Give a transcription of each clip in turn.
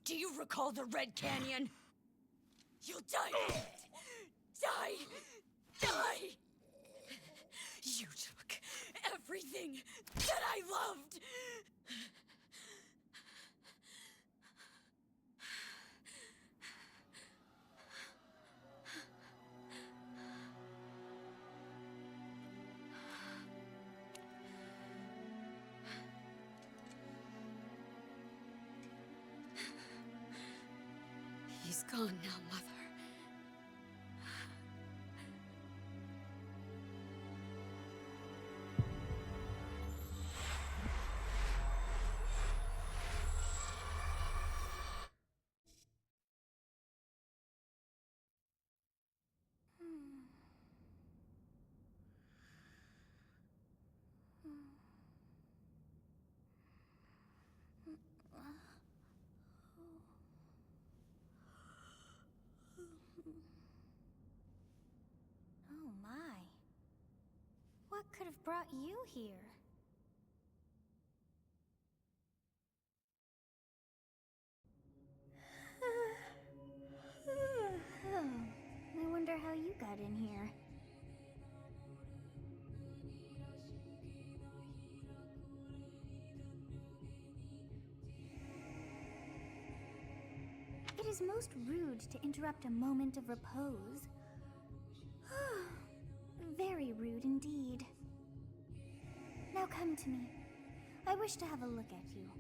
Do you recall the Red Canyon? You'll die! Die! Die! You took everything that I loved! He's gone now, Mother. Oh my. What could have brought you here? I wonder how you got in here. It is most rude to interrupt a moment of repose. Very rude indeed. Now come to me. I wish to have a look at you.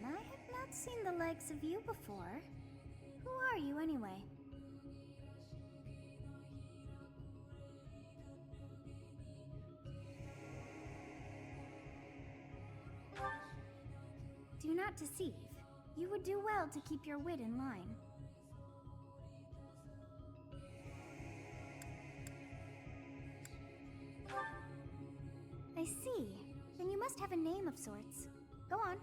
I have not seen the likes of you before. Who are you anyway? Do not deceive. You would do well to keep your wit in line. I see. Then you must have a name of sorts. Go on.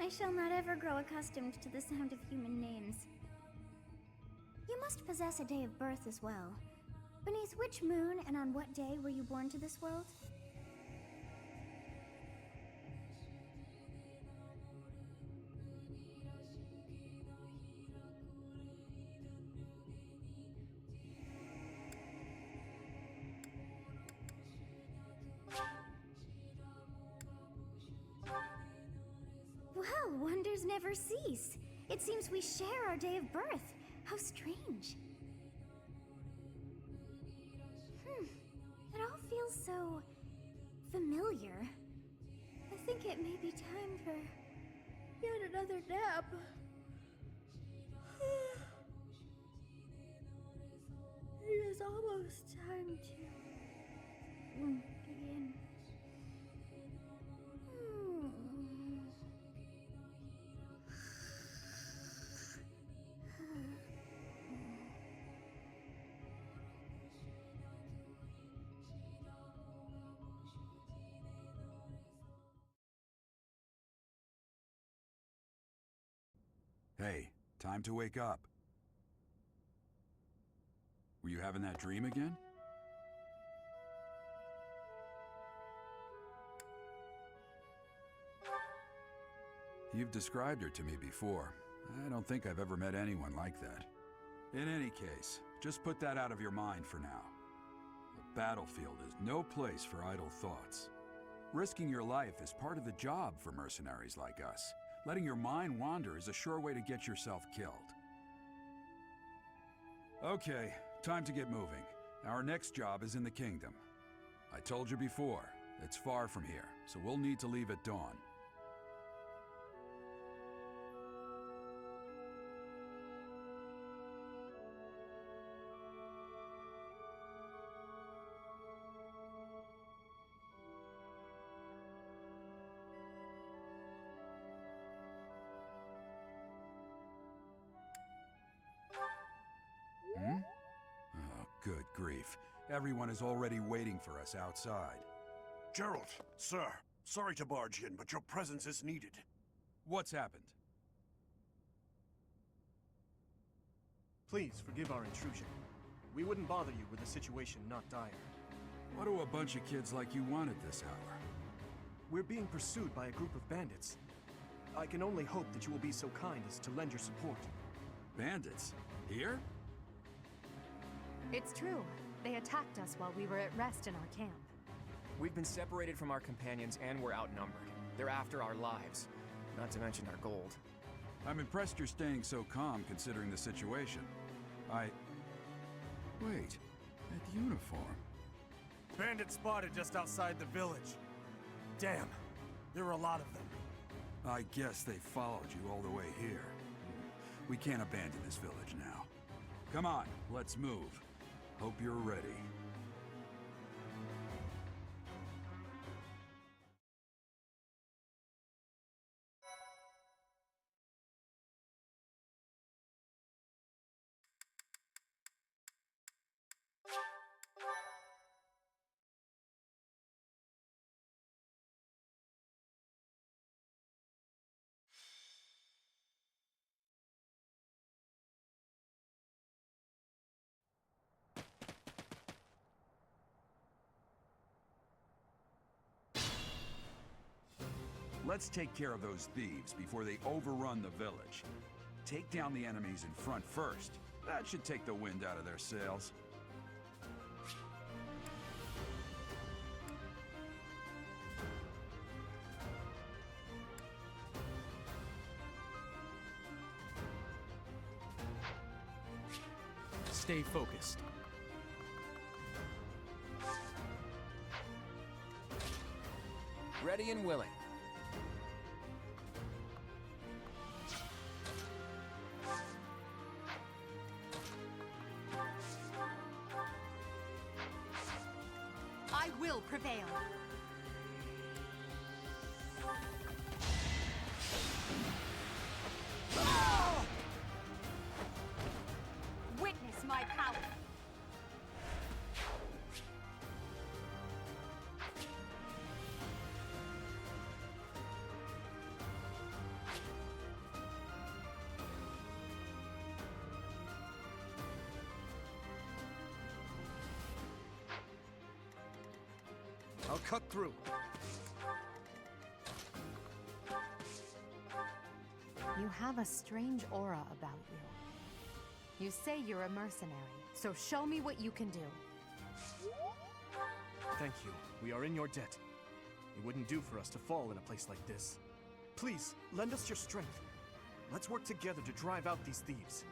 I shall not ever grow accustomed to the sound of human names. You must possess a day of birth as well. Beneath which moon and on what day were you born to this world? Well, wonders never cease. It seems we share our day of birth. How strange. It all feels so familiar. I think it may be time for yet another nap. It is almost time to begin. Hey, time to wake up. Were you having that dream again? You've described her to me before. I don't think I've ever met anyone like that. In any case, just put that out of your mind for now. The battlefield is no place for idle thoughts. Risking your life is part of the job for mercenaries like us. Letting your mind wander is a sure way to get yourself killed. Okay, time to get moving. Our next job is in the kingdom. I told you before, it's far from here, so we'll need to leave at dawn. Oh, good grief. Everyone is already waiting for us outside. Gerald, sir, sorry to barge in, but your presence is needed. What's happened? Please forgive our intrusion. We wouldn't bother you with a situation not dire. What do a bunch of kids like you want at this hour? We're being pursued by a group of bandits. I can only hope that you will be so kind as to lend your support. Bandits? Here? It's true. They attacked us while we were at rest in our camp. We've been separated from our companions and we're outnumbered. They're after our lives, not to mention our gold. I'm impressed you're staying so calm considering the situation. Wait, that uniform. Bandits spotted just outside the village. Damn, there are a lot of them. I guess they followed you all the way here. We can't abandon this village now. Come on, let's move. Hope you're ready. Let's take care of those thieves before they overrun the village. Take down the enemies in front first. That should take the wind out of their sails. Stay focused. Ready and willing. I will prevail. Witness my power. I'll cut through. You have a strange aura about you. You say you're a mercenary, so show me what you can do. Thank you. We are in your debt. It wouldn't do for us to fall in a place like this. Please, lend us your strength. Let's work together to drive out these thieves.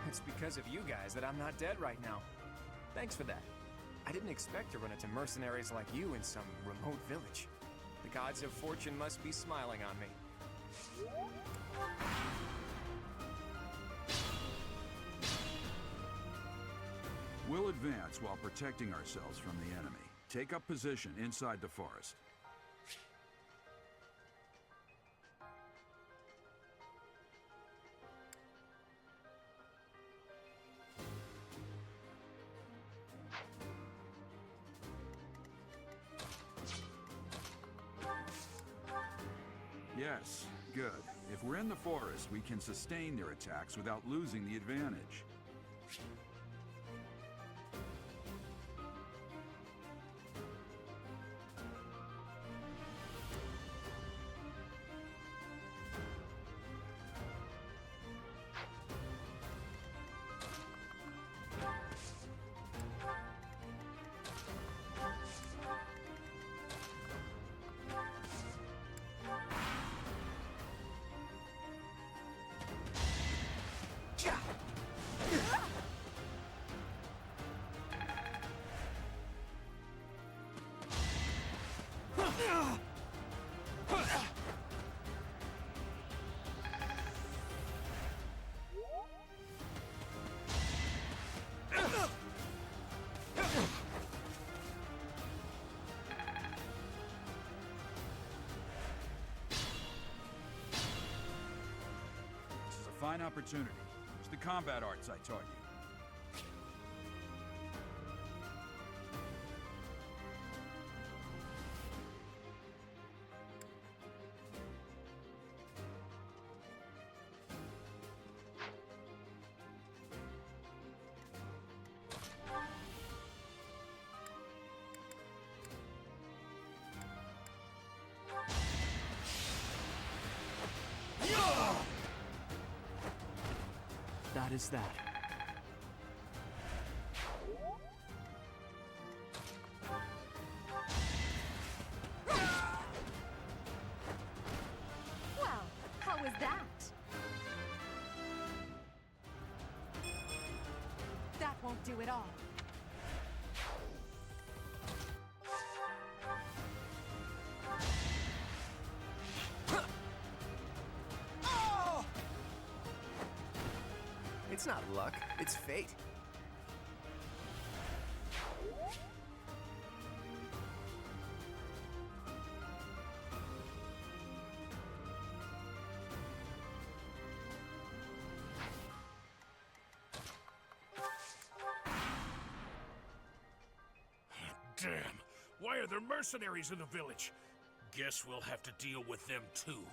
It's because of you guys that I'm not dead right now. Thanks for that. I didn't expect to run into mercenaries like you in some remote village. The gods of fortune must be smiling on me. We'll advance while protecting ourselves from the enemy. Take up position inside the forest. Yes, good. If we're in the forest, we can sustain their attacks without losing the advantage. This is a fine opportunity. It's the combat arts I taught you. That is that. Well, how was that? That won't do at all. It's not luck, it's fate. Damn! Why are there mercenaries in the village? Guess we'll have to deal with them too.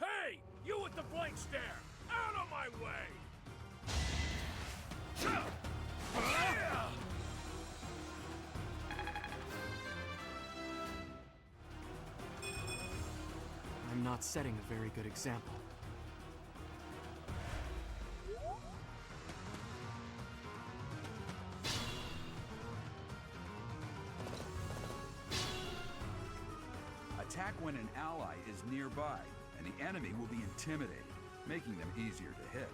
Hey! You with the blank stare! Out of my way! I'm not setting a very good example. Attack when an ally is nearby, and the enemy will be intimidated, making them easier to hit.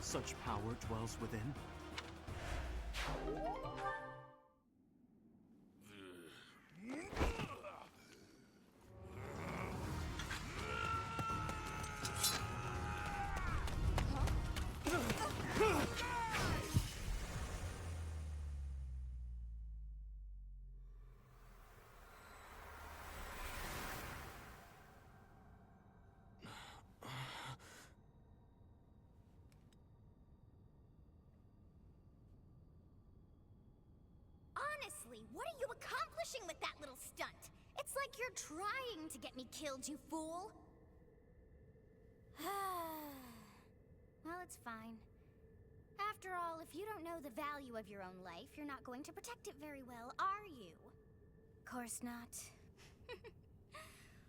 Such power dwells within. me, what are you accomplishing with that little stunt? It's like you're trying to get me killed, you fool! Well, it's fine. After all, if you don't know the value of your own life, you're not going to protect it very well, are you? Course not.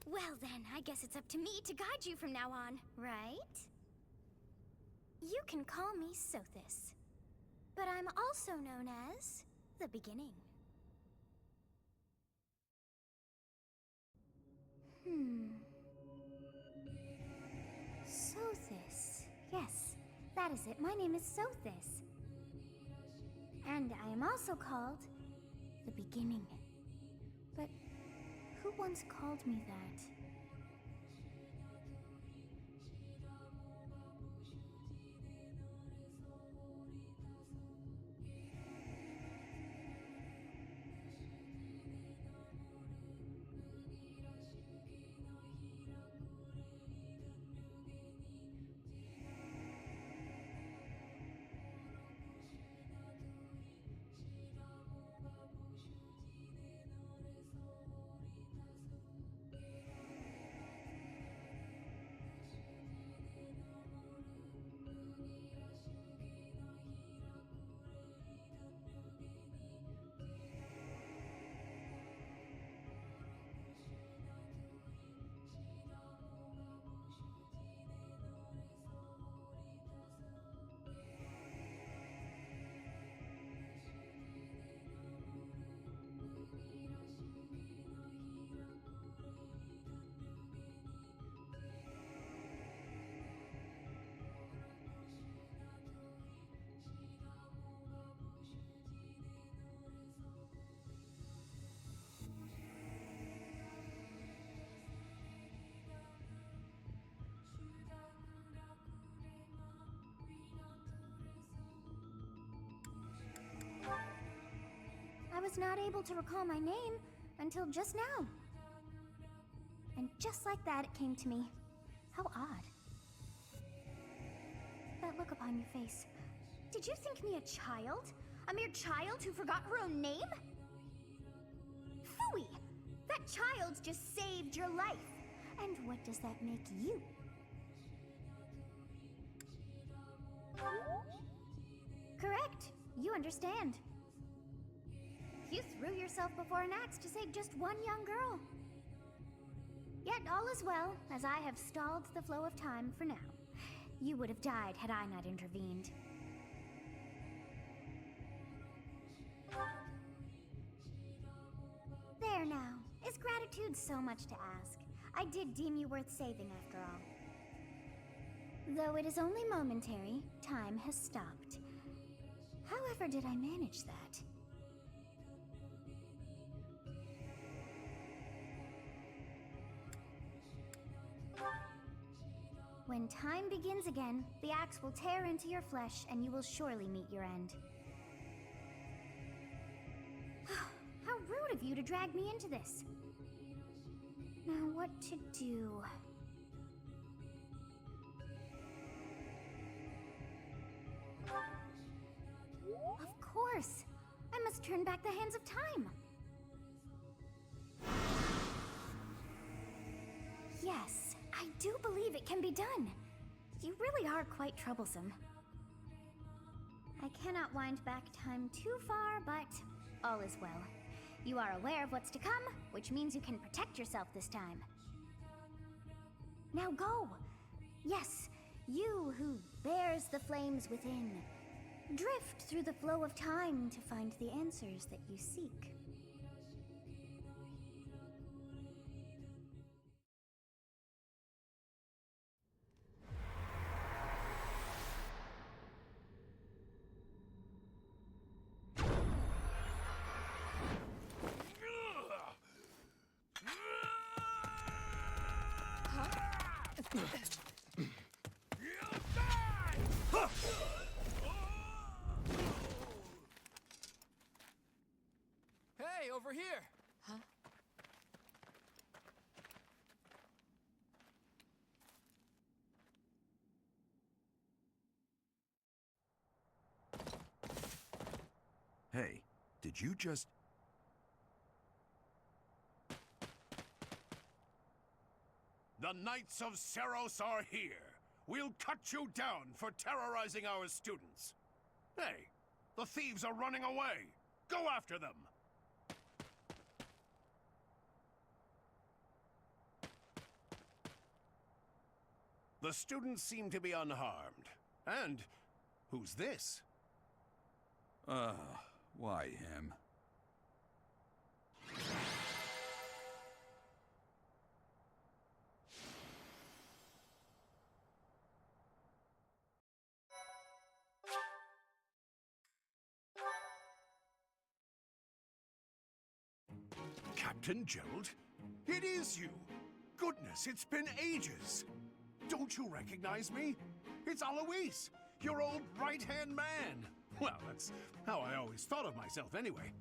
Well then, I guess it's up to me to guide you from now on, right? You can call me Sothis, but I'm also known as the Beginning. Sothis. Yes, that is it. My name is Sothis. And I am also called the Beginning. But who once called me that? I was not able to recall my name until just now. And just like that, it came to me. How odd. That look upon your face. Did you think me a child? A mere child who forgot her own name? Phooey! That child just saved your life. And what does that make you? Correct. You understand. You threw yourself before an axe to save just one young girl. Yet all is well, as I have stalled the flow of time for now. You would have died had I not intervened. There now. Is gratitude so much to ask? I did deem you worth saving after all. Though it is only momentary, time has stopped. However did I manage that? When time begins again, the axe will tear into your flesh and you will surely meet your end. How rude of you to drag me into this. Now what to do? Of course! I must turn back the hands of time! Yes, I do believe it can be done. You really are quite troublesome. I cannot wind back time too far, but all is well. You are aware of what's to come, which means you can protect yourself this time. Now go! Yes, you who bears the flames within. Drift through the flow of time to find the answers that you seek. Hey, over here! Huh? Hey, did you just... The Knights of Seros are here. We'll cut you down for terrorizing our students. Hey, the thieves are running away. Go after them. The students seem to be unharmed. And who's this? Why him? Captain Gerald? It is you! Goodness, it's been ages! Don't you recognize me? It's Alois, your old right-hand man! Well, that's how I always thought of myself anyway.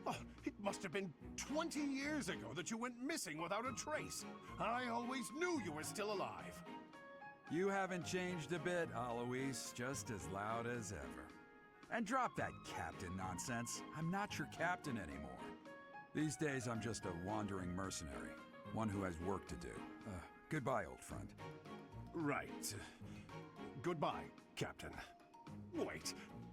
Oh, it must have been 20 years ago that you went missing without a trace. I always knew you were still alive. You haven't changed a bit, Alois. Just as loud as ever. And drop that captain nonsense. I'm not your captain anymore. These days, I'm just a wandering mercenary. One who has work to do. Goodbye, old friend. Right. Goodbye, Captain. Wait,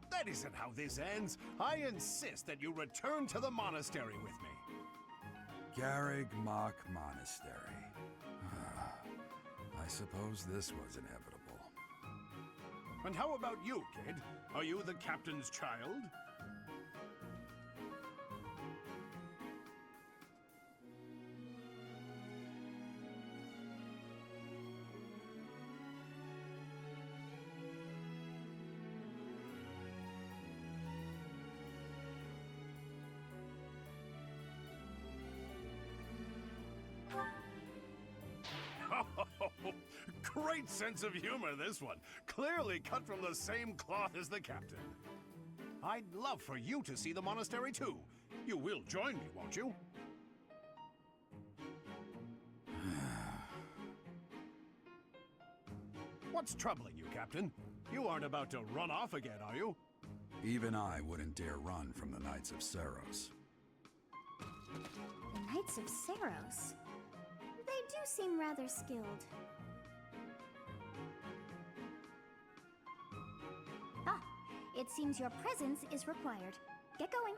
that isn't how this ends. I insist that you return to the monastery with me. Garreg Mach Monastery. I suppose this was inevitable. And how about you, kid? Are you the captain's child? Great sense of humor, this one. Clearly cut from the same cloth as the captain. I'd love for you to see the monastery, too. You will join me, won't you? What's troubling you, Captain? You aren't about to run off again, are you? Even I wouldn't dare run from the Knights of Seros. The Knights of Seros? They do seem rather skilled. Ah, it seems your presence is required. Get going.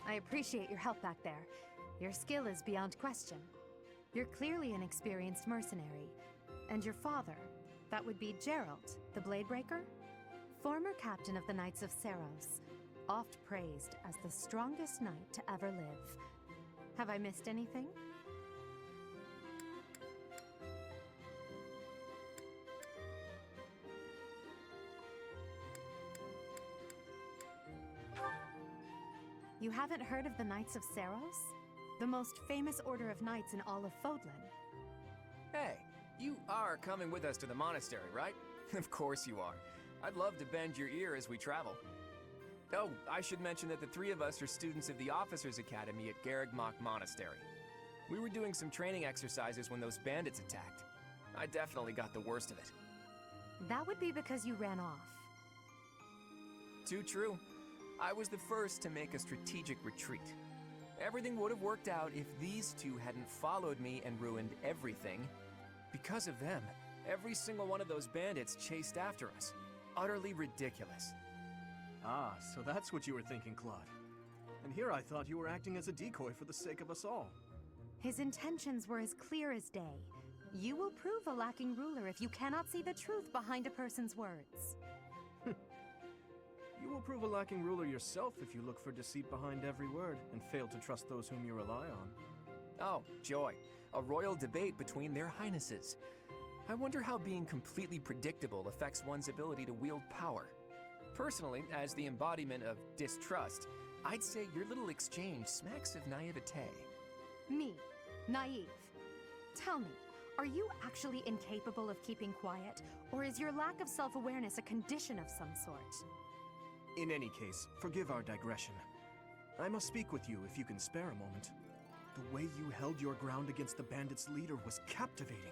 I appreciate your help back there. Your skill is beyond question. You're clearly an experienced mercenary. And your father, that would be Gerald, the Bladebreaker? Former captain of the Knights of Seros, oft praised as the strongest knight to ever live. Have I missed anything? You haven't heard of the Knights of Seros? The most famous order of knights in all of Fodlan. Hey, you are coming with us to the monastery, right? Of course you are. I'd love to bend your ear as we travel. Oh, I should mention that the three of us are students of the Officers' Academy at Garreg Mach Monastery. We were doing some training exercises when those bandits attacked. I definitely got the worst of it. That would be because you ran off. Too true. I was the first to make a strategic retreat. Everything would have worked out if these two hadn't followed me and ruined everything. Because of them, every single one of those bandits chased after us. Utterly ridiculous. Ah, so that's what you were thinking, Claude. And here I thought you were acting as a decoy for the sake of us all. His intentions were as clear as day. You will prove a lacking ruler if you cannot see the truth behind a person's words. You will prove a lacking ruler yourself if you look for deceit behind every word and fail to trust those whom you rely on. Oh, joy. A royal debate between their highnesses. I wonder how being completely predictable affects one's ability to wield power. Personally, as the embodiment of distrust, I'd say your little exchange smacks of naivete. Me, naive. Tell me, are you actually incapable of keeping quiet, or is your lack of self-awareness a condition of some sort? In any case, forgive our digression. I must speak with you if you can spare a moment. The way you held your ground against the bandits' leader was captivating.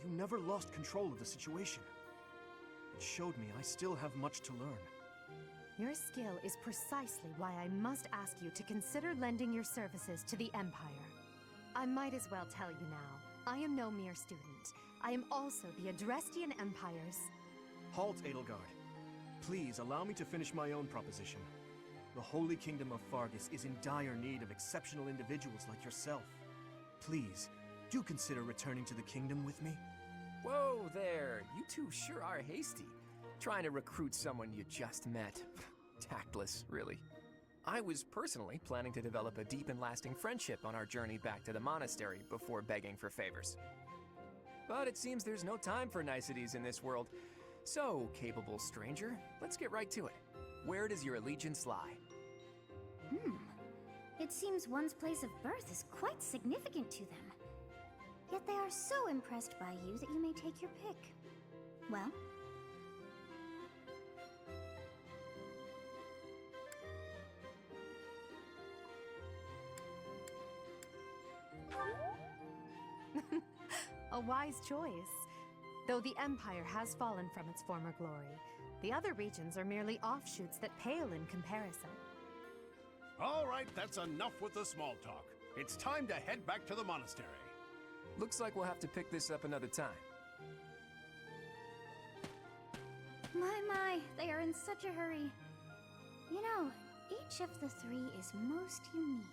You never lost control of the situation. It showed me I still have much to learn. Your skill is precisely why I must ask you to consider lending your services to the Empire. I might as well tell you now, I am no mere student. I am also the Adrestian Empire's... Halt, Edelgard. Please allow me to finish my own proposition. The Holy Kingdom of Fargus is in dire need of exceptional individuals like yourself. Please, do consider returning to the kingdom with me. Whoa there, you two sure are hasty. Trying to recruit someone you just met. Tactless, really. I was personally planning to develop a deep and lasting friendship on our journey back to the monastery before begging for favors. But it seems there's no time for niceties in this world. So, capable stranger, let's get right to it. Where does your allegiance lie? It seems one's place of birth is quite significant to them. Yet they are so impressed by you that you may take your pick. Well? A wise choice. Though the Empire has fallen from its former glory, the other regions are merely offshoots that pale in comparison. All right, that's enough with the small talk. It's time to head back to the monastery. Looks like we'll have to pick this up another time. My, they are in such a hurry. You know, each of the three is most unique.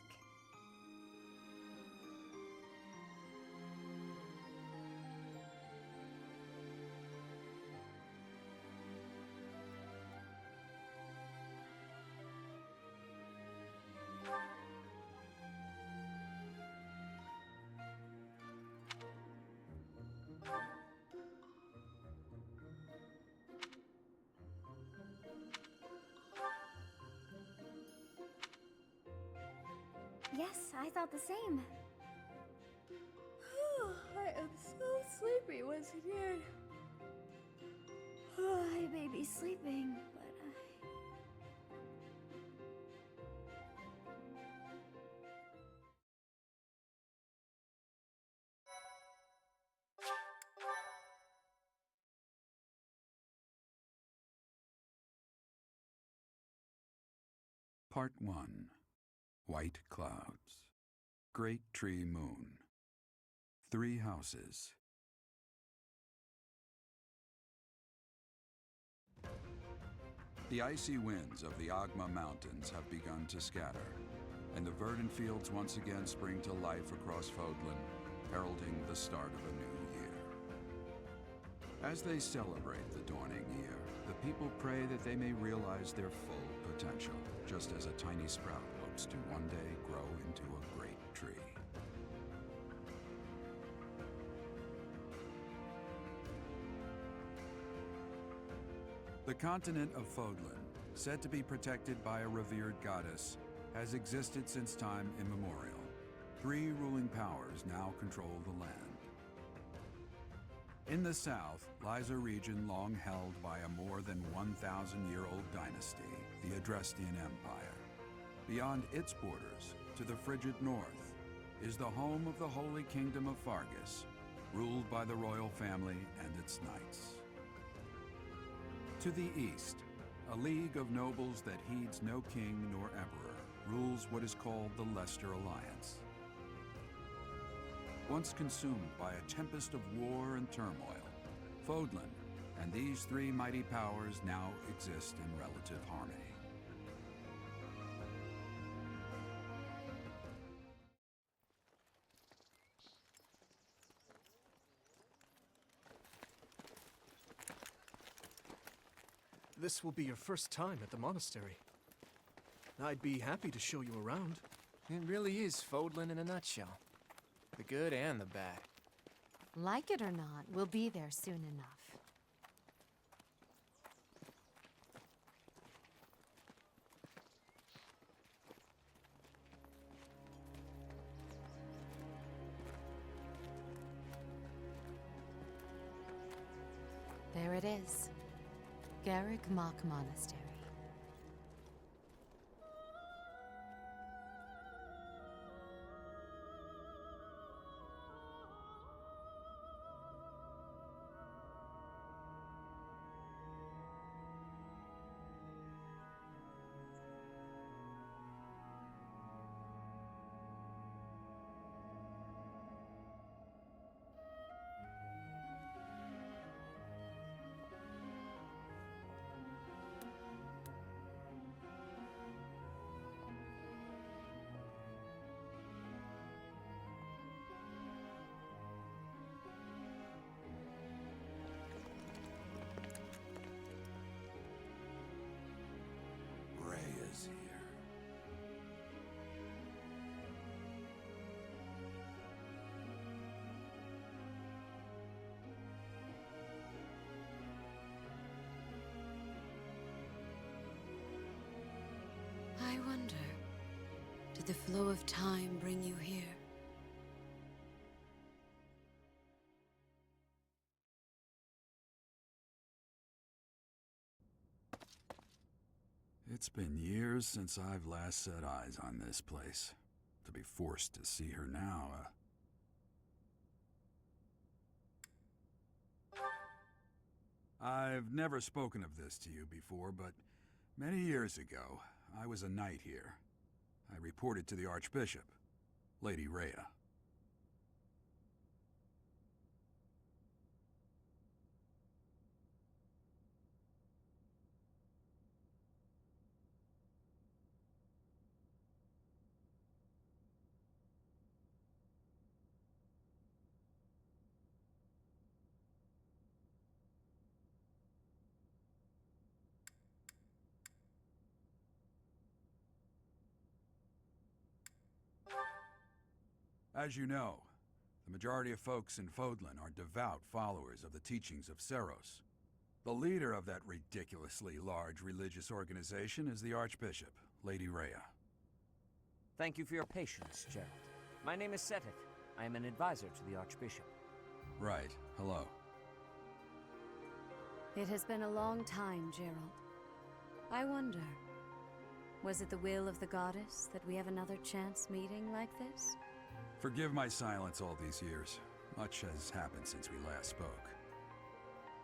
Yes, I thought the same. I am so sleepy once again. I may be sleeping, but Part 1. White Clouds. Great Tree Moon. 3 houses. The icy winds of the Agma Mountains have begun to scatter, and the verdant fields once again spring to life across Fodlan, heralding the start of a new year. As they celebrate the dawning year, the people pray that they may realize their full potential, just as a tiny sprout hopes to one day grow into a great tree. The continent of Fodlan, said to be protected by a revered goddess, has existed since time immemorial. 3 ruling powers now control the land. In the south lies a region long held by a more than 1,000-year-old dynasty, the Adrestian Empire. Beyond its borders, to the frigid north, is the home of the Holy Kingdom of Fargus, ruled by the royal family and its knights. To the east, a league of nobles that heeds no king nor emperor rules what is called the Leicester Alliance. Once consumed by a tempest of war and turmoil, Fodlan and these 3 mighty powers now exist in relative harmony. This will be your first time at the monastery. I'd be happy to show you around. It really is Fodlan in a nutshell. The good and the bad. Like it or not, we'll be there soon enough. There it is. Garrick Mach Monastery. the flow of time bring you here? It's been years since I've last set eyes on this place. To be forced to see her now, I've never spoken of this to you before, but many years ago, I was a knight here. I reported to the Archbishop, Lady Rhea. As you know, the majority of folks in Fodlan are devout followers of the teachings of Seros. The leader of that ridiculously large religious organization is the Archbishop, Lady Rhea. Thank you for your patience, Gerald. My name is Seteth. I am an advisor to the Archbishop. Right. Hello. It has been a long time, Gerald. I wonder, was it the will of the goddess that we have another chance meeting like this? Forgive my silence all these years. Much has happened since we last spoke.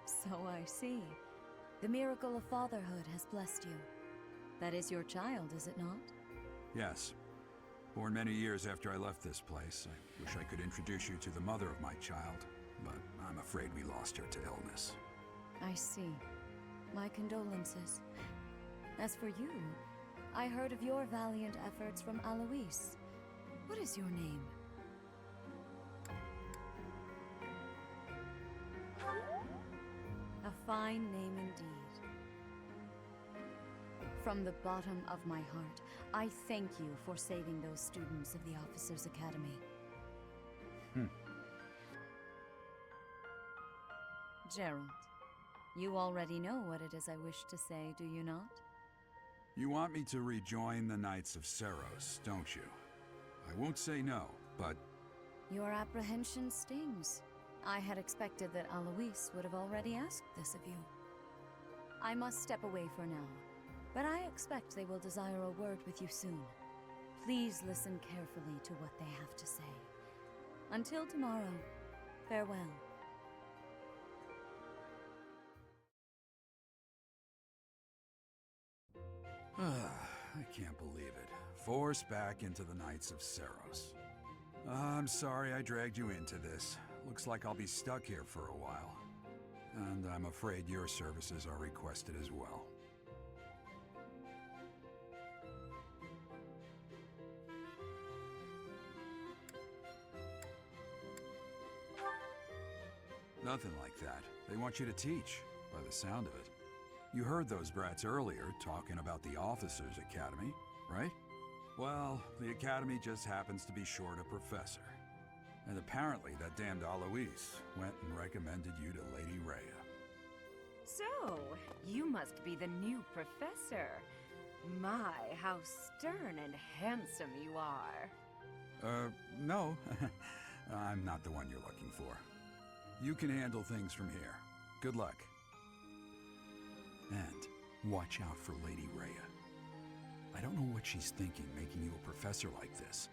So I see. The miracle of fatherhood has blessed you. That is your child, is it not? Yes. Born many years after I left this place, I wish I could introduce you to the mother of my child, but I'm afraid we lost her to illness. I see. My condolences. As for you, I heard of your valiant efforts from Alois. What is your name? A fine name indeed. From the bottom of my heart, I thank you for saving those students of the Officers' Academy. Gerald, you already know what it is I wish to say, do you not? You want me to rejoin the Knights of Seros, don't you? I won't say no, but... Your apprehension stings. I had expected that Alois would have already asked this of you. I must step away for now, but I expect they will desire a word with you soon. Please listen carefully to what they have to say. Until tomorrow, farewell. I can't believe it. Forced back into the Knights of Seros. I'm sorry I dragged you into this. Looks like I'll be stuck here for a while. And I'm afraid your services are requested as well. Nothing like that. They want you to teach, by the sound of it. You heard those brats earlier talking about the Officers' Academy, right? Well, the Academy just happens to be short a professor. And apparently that damned Alois went and recommended you to Lady Rhea. So, you must be the new professor. My, how stern and handsome you are. No. I'm not the one you're looking for. You can handle things from here. Good luck. And watch out for Lady Rhea. I don't know what she's thinking making you a professor like this.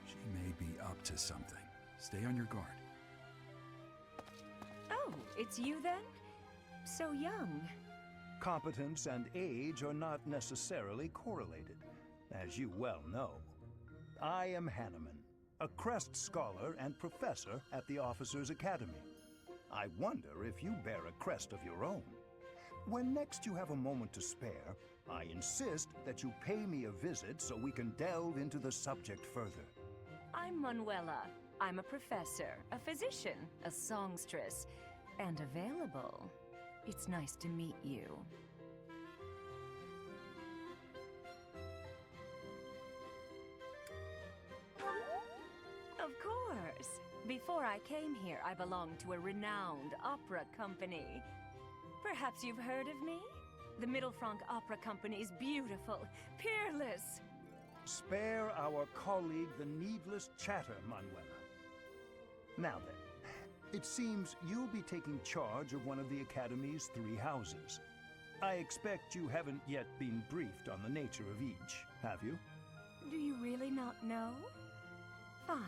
She may be up to something. Stay on your guard. Oh, it's you then? So young. Competence and age are not necessarily correlated, as you well know. I am Hanneman, a Crest Scholar and Professor at the Officers' Academy. I wonder if you bear a crest of your own. When next you have a moment to spare, I insist that you pay me a visit so we can delve into the subject further. I'm Manuela. I'm a professor, a physician, a songstress, and available. It's nice to meet you. Of course. Before I came here, I belonged to a renowned opera company. Perhaps you've heard of me? The Middle Franc Opera Company is beautiful, peerless. Spare our colleague the needless chatter, Manuela. Now then, it seems you'll be taking charge of one of the Academy's 3 houses. I expect you haven't yet been briefed on the nature of each, have you? Do you really not know? Fine.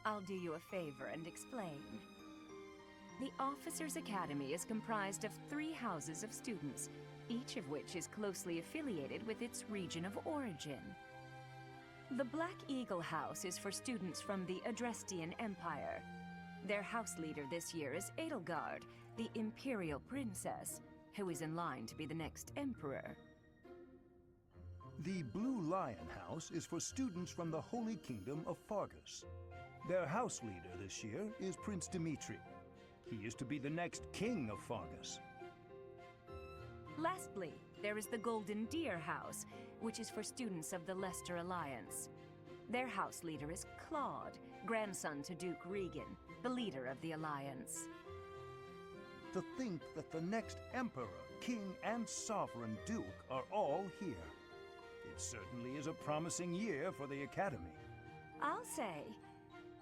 I'll do you a favor and explain. The Officers' Academy is comprised of 3 houses of students, each of which is closely affiliated with its region of origin. The Black Eagle House is for students from the Adrestian Empire. Their house leader this year is Edelgard, the Imperial Princess, who is in line to be the next Emperor. The Blue Lion House is for students from the Holy Kingdom of Fargus. Their house leader this year is Prince Dimitri. He is to be the next king of Fargus. Lastly, there is the Golden Deer House, which is for students of the Leicester Alliance. Their house leader is Claude, grandson to Duke Regan, the leader of the Alliance. To think that the next Emperor, King, and Sovereign Duke are all here. It certainly is a promising year for the Academy. I'll say.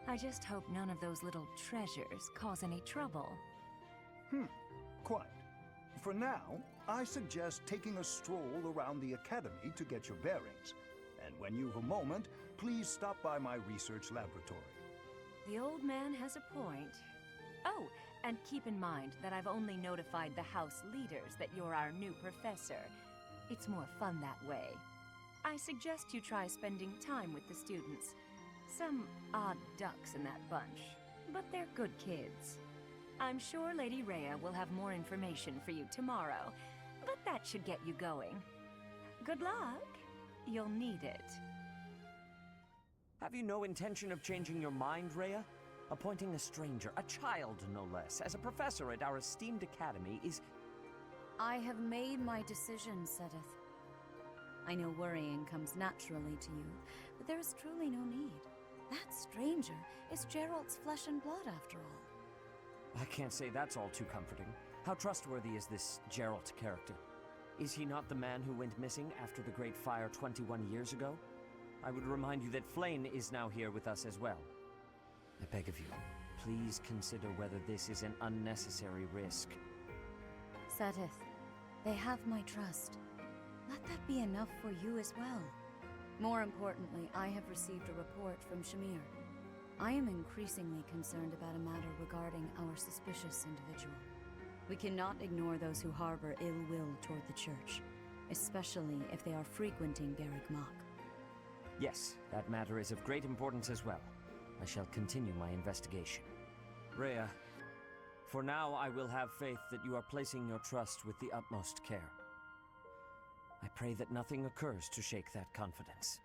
I just hope none of those little treasures cause any trouble. Quite. For now, I suggest taking a stroll around the Academy to get your bearings. And when you've a moment, please stop by my research laboratory. The old man has a point. Oh, and keep in mind that I've only notified the house leaders that you're our new professor. It's more fun that way. I suggest you try spending time with the students. Some odd ducks in that bunch, but they're good kids. I'm sure Lady Rhea will have more information for you tomorrow, but that should get you going. Good luck. You'll need it. Have you no intention of changing your mind, Rhea? Appointing a stranger, a child no less, as a professor at our esteemed academy is... I have made my decision, Sedith. I know worrying comes naturally to you, but there is truly no need. That stranger is Gerald's flesh and blood, after all. I can't say that's all too comforting. How trustworthy is this Gerald character? Is he not the man who went missing after the Great Fire 21 years ago? I would remind you that Flayn is now here with us as well. I beg of you, please consider whether this is an unnecessary risk. Sedith, they have my trust. Let that be enough for you as well. More importantly, I have received a report from Shamir. I am increasingly concerned about a matter regarding our suspicious individual. We cannot ignore those who harbor ill will toward the Church, especially if they are frequenting Garreg Mach. Yes, that matter is of great importance as well. I shall continue my investigation. Rhea, for now I will have faith that you are placing your trust with the utmost care. I pray that nothing occurs to shake that confidence.